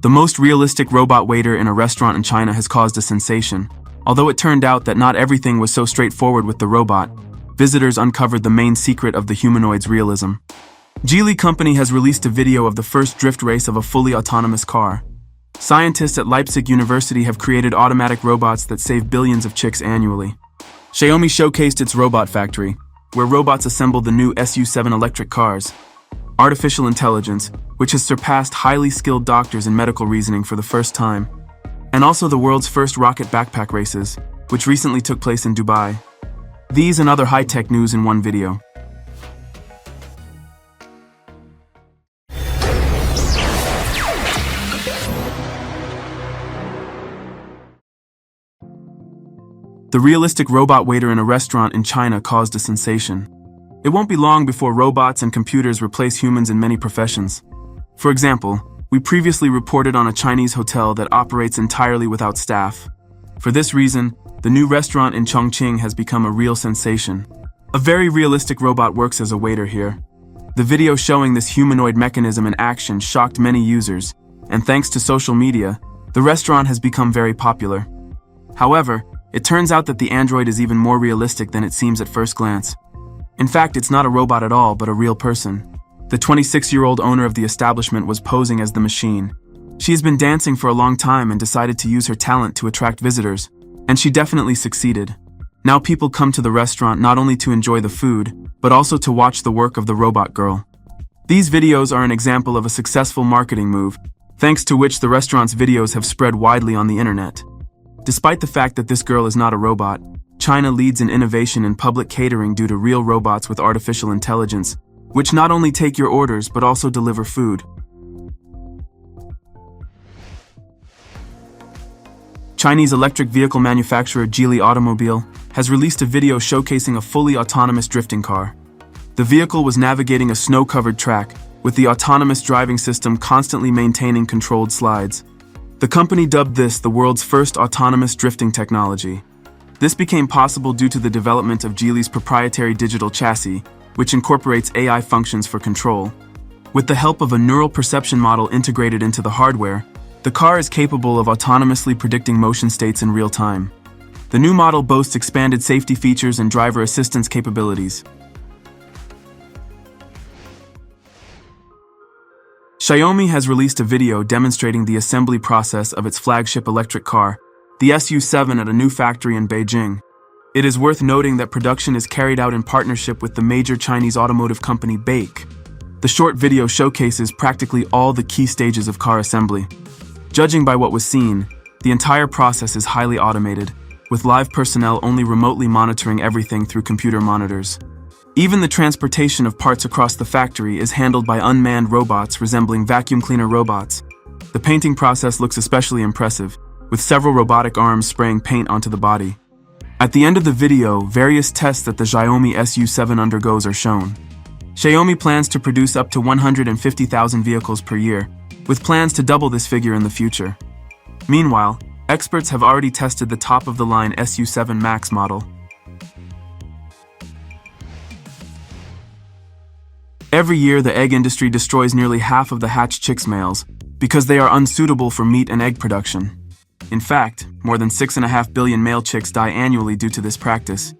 The most realistic robot waiter in a restaurant in China has caused a sensation. Although it turned out that not everything was so straightforward with the robot, visitors uncovered the main secret of the humanoid's realism. Geely Company has released a video of the first drift race of a fully autonomous car. Scientists at Leipzig University have created automatic robots that save billions of chicks annually. Xiaomi showcased its robot factory, where robots assemble the new SU7 electric cars. Artificial intelligence, which has surpassed highly skilled doctors in medical reasoning for the first time. And also the world's first rocket backpack races, which recently took place in Dubai. These and other high-tech news in one video. The realistic robot waiter in a restaurant in China caused a sensation. It won't be long before robots and computers replace humans in many professions. For example, we previously reported on a Chinese hotel that operates entirely without staff. For this reason, the new restaurant in Chongqing has become a real sensation. A very realistic robot works as a waiter here. The video showing this humanoid mechanism in action shocked many users, and thanks to social media, the restaurant has become very popular. However, it turns out that the android is even more realistic than it seems at first glance. In fact, it's not a robot at all, but a real person. The 26-year-old owner of the establishment was posing as the machine. She has been dancing for a long time and decided to use her talent to attract visitors, and she definitely succeeded. Now people come to the restaurant not only to enjoy the food, but also to watch the work of the robot girl. These videos are an example of a successful marketing move, thanks to which the restaurant's videos have spread widely on the internet. Despite the fact that this girl is not a robot, China leads in innovation in public catering due to real robots with artificial intelligence, which not only take your orders but also deliver food. Chinese electric vehicle manufacturer Geely Automobile has released a video showcasing a fully autonomous drifting car. The vehicle was navigating a snow-covered track, with the autonomous driving system constantly maintaining controlled slides. The company dubbed this the world's first autonomous drifting technology. This became possible due to the development of Geely's proprietary digital chassis, which incorporates AI functions for control. With the help of a neural perception model integrated into the hardware, the car is capable of autonomously predicting motion states in real time. The new model boasts expanded safety features and driver assistance capabilities. Xiaomi has released a video demonstrating the assembly process of its flagship electric car, the SU7, at a new factory in Beijing. It is worth noting that production is carried out in partnership with the major Chinese automotive company BAIC. The short video showcases practically all the key stages of car assembly. Judging by what was seen, the entire process is highly automated, with live personnel only remotely monitoring everything through computer monitors. Even the transportation of parts across the factory is handled by unmanned robots resembling vacuum cleaner robots. The painting process looks especially impressive, with several robotic arms spraying paint onto the body. At the end of the video, various tests that the Xiaomi SU7 undergoes are shown. Xiaomi plans to produce up to 150,000 vehicles per year, with plans to double this figure in the future. Meanwhile, experts have already tested the top-of-the-line SU7 Max model. Every year, the egg industry destroys nearly half of the hatched chicks' males because they are unsuitable for meat and egg production. In fact, more than 6.5 billion male chicks die annually due to this practice.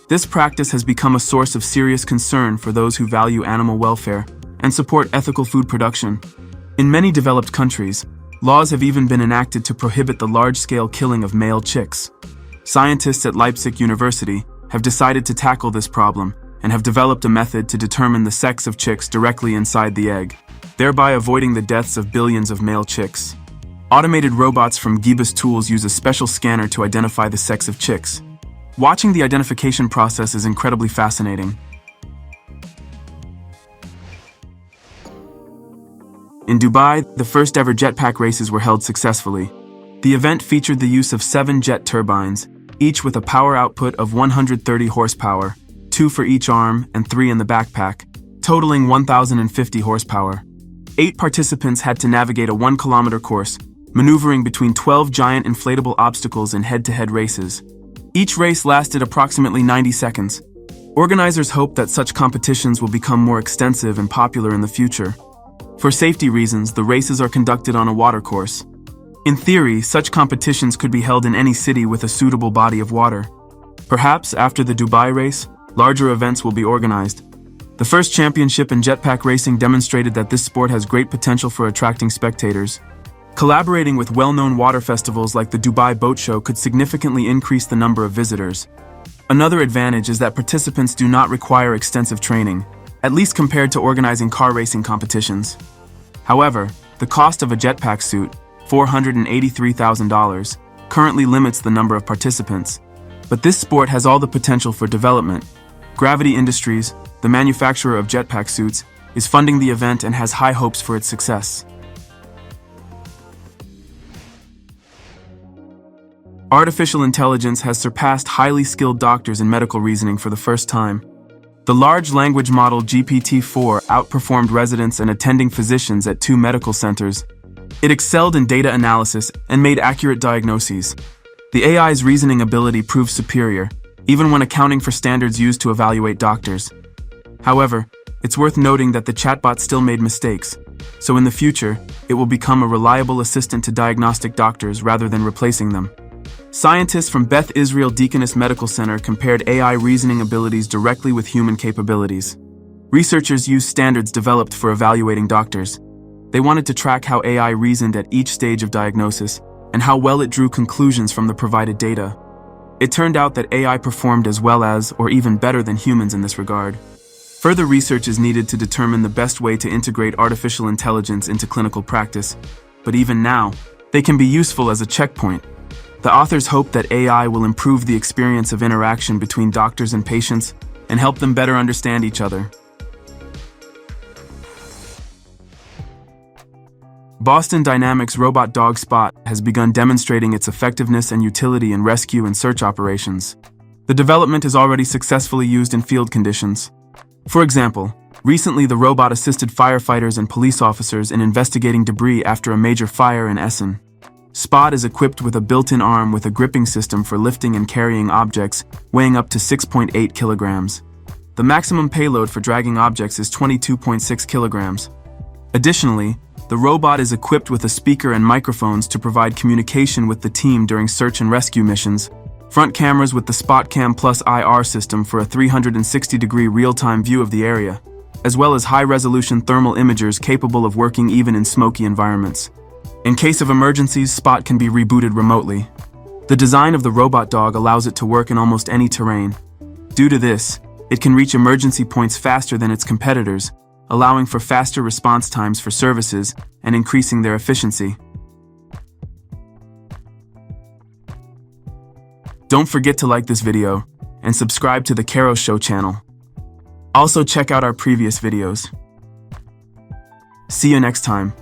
This practice has become a source of serious concern for those who value animal welfare and support ethical food production. In many developed countries, laws have even been enacted to prohibit the large-scale killing of male chicks. Scientists at Leipzig University have decided to tackle this problem and have developed a method to determine the sex of chicks directly inside the egg, thereby avoiding the deaths of billions of male chicks. Automated robots from Gibus Tools use a special scanner to identify the sex of chicks. Watching the identification process is incredibly fascinating. In Dubai, the first ever Jetpack races were held successfully. The event featured the use of 7 jet turbines, each with a power output of 130 horsepower, 2 for each arm and 3 in the backpack, totaling 1,050 horsepower. 8 participants had to navigate a 1-kilometer course, maneuvering between 12 giant inflatable obstacles in head-to-head races. Each race lasted approximately 90 seconds. Organizers hope that such competitions will become more extensive and popular in the future. For safety reasons, the races are conducted on a watercourse. In theory, such competitions could be held in any city with a suitable body of water. Perhaps after the Dubai race, larger events will be organized. The first championship in jetpack racing demonstrated that this sport has great potential for attracting spectators. Collaborating with well-known water festivals like the Dubai Boat Show could significantly increase the number of visitors. Another advantage is that participants do not require extensive training, at least compared to organizing car racing competitions. However, the cost of a jetpack suit, $483,000, currently limits the number of participants. But this sport has all the potential for development. Gravity Industries, the manufacturer of jetpack suits, is funding the event and has high hopes for its success. Artificial intelligence has surpassed highly skilled doctors in medical reasoning for the first time. The large language model GPT-4 outperformed residents and attending physicians at 2 medical centers. It excelled in data analysis and made accurate diagnoses. The AI's reasoning ability proved superior, even when accounting for standards used to evaluate doctors. However, it's worth noting that the chatbot still made mistakes, so in the future, it will become a reliable assistant to diagnostic doctors rather than replacing them. Scientists from Beth Israel Deaconess Medical Center compared AI reasoning abilities directly with human capabilities. Researchers used standards developed for evaluating doctors. They wanted to track how AI reasoned at each stage of diagnosis and how well it drew conclusions from the provided data. It turned out that AI performed as well as, or even better than humans in this regard. Further research is needed to determine the best way to integrate artificial intelligence into clinical practice, but even now, they can be useful as a checkpoint. The authors hope that AI will improve the experience of interaction between doctors and patients and help them better understand each other. Boston Dynamics robot dog Spot has begun demonstrating its effectiveness and utility in rescue and search operations. The development is already successfully used in field conditions. For example, recently the robot assisted firefighters and police officers in investigating debris after a major fire in Essen. Spot is equipped with a built-in arm with a gripping system for lifting and carrying objects weighing up to 6.8 kilograms. The maximum payload for dragging objects is 22.6 kilograms. Additionally, the robot is equipped with a speaker and microphones to provide communication with the team during search and rescue missions, front cameras with the SpotCam Plus IR system for a 360-degree real-time view of the area, as well as high-resolution thermal imagers capable of working even in smoky environments. In case of emergencies, Spot can be rebooted remotely. The design of the robot dog allows it to work in almost any terrain. Due to this, it can reach emergency points faster than its competitors, allowing for faster response times for services and increasing their efficiency. Don't forget to like this video and subscribe to the Karo Show channel. Also check out our previous videos. See you next time.